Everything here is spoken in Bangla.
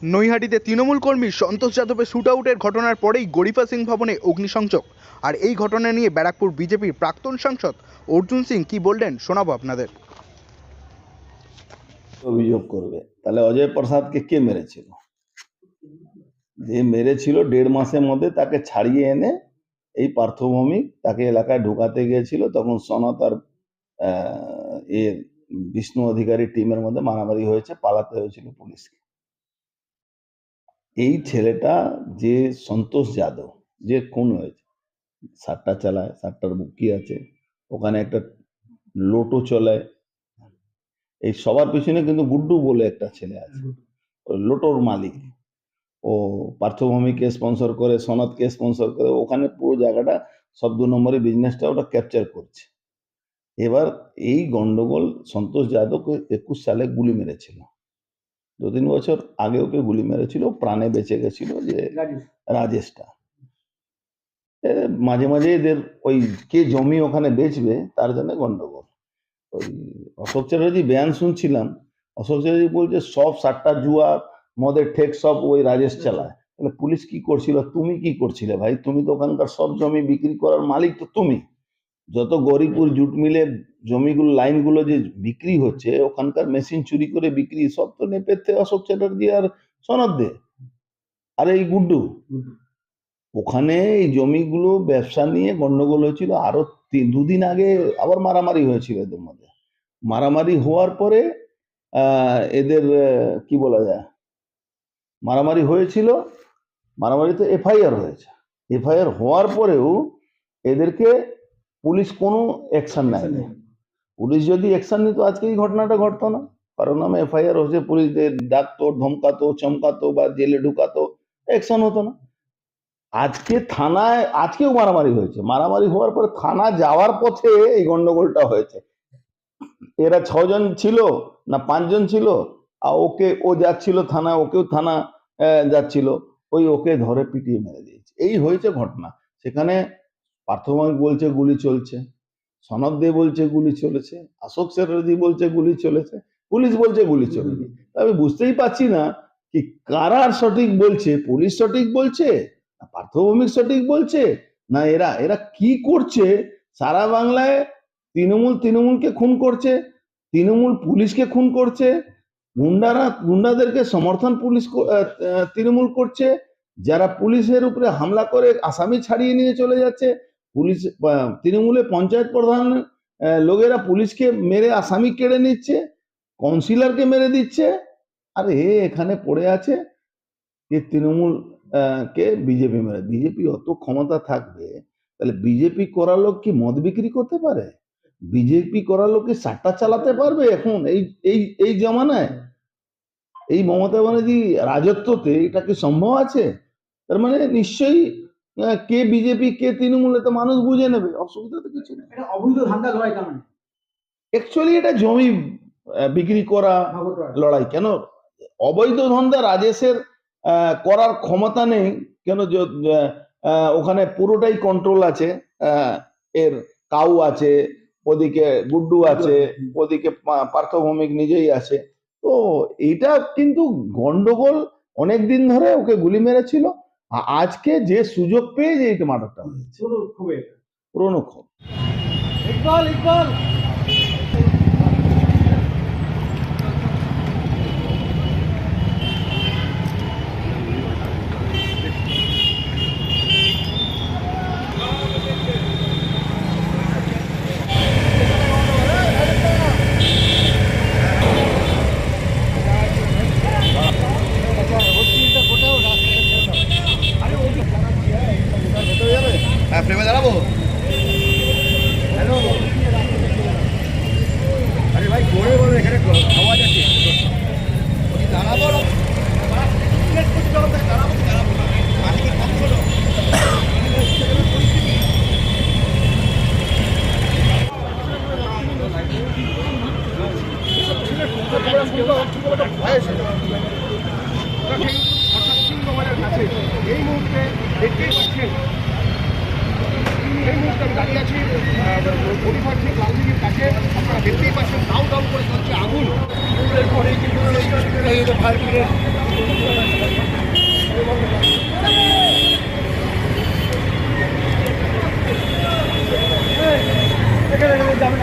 নৈহাটিতে তৃণমূল কর্মী সন্তোষ যাদবের শুট আউটের ঘটনার পরেই গরিফা সিং ভবনে অগ্নিসংযোগ। আর এই ঘটনা নিয়ে ব্যারাকপুর বিজেপির প্রাক্তন সাংসদ অর্জুন সিং কি বললেন শোনাবো আপনাদের। অভিযোগ করবে তাহলে অজয় প্রসাদকে কে মেরেছিল? যে মেরেছিল 1.5 মাসের মধ্যে তাকে ছাড়িয়ে এনে এই পার্থভৌমিক তাকে এলাকায় ঢোকাতে গিয়েছিল, তখন সনত আর বিষ্ণু অধিকারী টিমের মধ্যে মারামারি হয়েছে, পালাতে হয়েছিল পুলিশকে। এই ছেলেটা যে সন্তোষ যাদব যে খুন হয়েছে, সাতটা চালায়, সাতটার বুকি আছে, ওখানে একটা লোটো চলায়, এই সবার পিছনে কিন্তু গুড্ডু বলে একটা ছেলে আছে, ওই লোটোর মালিক। ও পার্থভূমিকে স্পন্সর করে, সনদকে স্পন্সর করে, ওখানে পুরো জায়গাটা সব 2 নম্বরের বিজনেসটা ওটা ক্যাপচার করছে। এবার এই গন্ডগোল সন্তোষ যাদবকে 21 সালে গুলি মেরেছিল, 2-3 বছর আগে ওকে গুলি মেরেছিল, প্রাণে বেঁচে গেছিল যে রাজেশটা। মাঝে মাঝে এদের ওই কে জমি ওখানে বেচবে তার জন্য গন্ডগোল। ওই অশোক চ্যাটার্জি বয়ান শুনছিলাম, অশোক চ্যাটার্জি বলছে সব 7টা জুয়া মদের ঠেক সব ওই রাজেশ চালায়। তাহলে পুলিশ কি করছিল? তুমি কি করছিলে ভাই? তুমি তো ওখানকার সব জমি বিক্রি করার মালিক তো তুমি। যত গরিপুর জুট মিলে জমিগুলো লাইনগুলো যে বিক্রি হচ্ছে, ওখানকার মেশিন চুরি করে বিক্রি, সব তো নেপেথ্যে অশোক চ্যাটার্জি আর সনদ দে আর এই গুড্ডু। ওখানে এই জমিগুলো ব্যবসা নিয়ে গন্ডগোল হয়েছিল, আরো 2 দিন আগে আবার মারামারি হয়েছিল এদের মধ্যে। মারামারি হওয়ার পরে এদের কি বলা যায়, মারামারি হয়েছিল, মারামারিতে এফআইআর হয়েছে। এফআইআর হওয়ার পরেও এদেরকে পুলিশ কোনো অ্যাকশন নেয়নি। পুলিশ যদি অ্যাকশন নিত আজকে এই ঘটনাটা ঘটতো না, কারণ নামে এফআইআর হচ্ছে, পুলিশদের ডাকতো, ধমকাতো, চমকাতো বা জেলে ঢুকাতো, অ্যাকশন হতো না। আজকে থানায় আজকেও মারামারি হয়েছে, মারামারি হওয়ার পরে থানা যাওয়ার পথে এই গন্ডগোলটা হয়েছে। এরা 6 জন ছিল না 5 জন ছিল, আর ওকে ও যাচ্ছিল থানায়, ওকেও থানা যাচ্ছিল, ওকে ধরে পিটিয়ে মেরে দিয়েছে। এই হয়েছে ঘটনা। সেখানে পার্থভৌমিক বলছে গুলি চলছে, সনদ দে বলছে গুলি চলেছে, অশোক চ্যাটার্জি বলছে গুলি চলেছে, পুলিশ বলছে গুলি চলেনি। আমি বুঝতেই পারছি না কি কারা সঠিক বলছে, পুলিশ সঠিক বলছে না পার্থভৌমিক সঠিক বলছে, না এরা এরা কি করছে? সারা বাংলায় তৃণমূলকে খুন করছে, তৃণমূল পুলিশকে খুন করছে, গুন্ডাদেরকে সমর্থন পুলিশ তৃণমূল করছে, যারা পুলিশের উপরে হামলা করে আসামি ছাড়িয়ে নিয়ে চলে যাচ্ছে, পুলিশ তৃণমূলে পঞ্চায়েত প্রধান লোকেরা পুলিশকে মেরে আসামি কেড়ে নিচ্ছে, কাউন্সিলরকে মেরে দিচ্ছে। আর এখানে পড়ে আছে যে তৃণমূল কে বিজেপি মেরে। বিজেপি অত ক্ষমতা থাকবে, তাহলে বিজেপি করা লোক কি মদ বিক্রি করতে পারে? বিজেপি করা লোক কি সাট্টা চালাতে পারবে এখন এই জমানায়? এই মমতা ব্যানার্জি রাজত্বতে এটা কি সম্ভব আছে? তার মানে নিশ্চয়ই কে বিজেপি কে তৃণমূলে তো মানুষ বুঝে নেবে, অসুবিধা তো কিছু নেই। এটা অবৈধ ধান্দা লড়াই, তার মানে অ্যাকচুয়ালি এটা জমি বিক্রি করা লড়াই। কেন অবৈধ ধান্দা রাজেশের করার ক্ষমতা নেই? কেন ওখানে পুরোটাই কন্ট্রোল আছে, এর কাউ আছে, ওদিকে গুড্ডু আছে, ওদিকে পার্থভৌমিক নিজেই আছে। তো এটা কিন্তু গন্ডগোল, অনেকদিন ধরে ওকে গুলি মেরেছিল, আজকে যে সুযোগ পেয়ে যে এটা মার্ডারটা হয়েছে, পুরনো ক্ষোভ। প্রেমে দাঁড়াবো। হ্যালো, আরে ভাই করে বলো, এখানে আওয়াজ আছে, দাঁড়াবো দাঁড়াবো এই মুহূর্তে দেখতেই পাচ্ছেন মুহূর্তে আমি দাঁড়িয়ে আছি পরিবার ঠিক লালদিঘির কাছে। আপনারা দেখতেই পাচ্ছেন দাউ দাউ করে চলছে আগুন। এরপরে কিন্তু ফায়ার ব্রিগেড যাবেন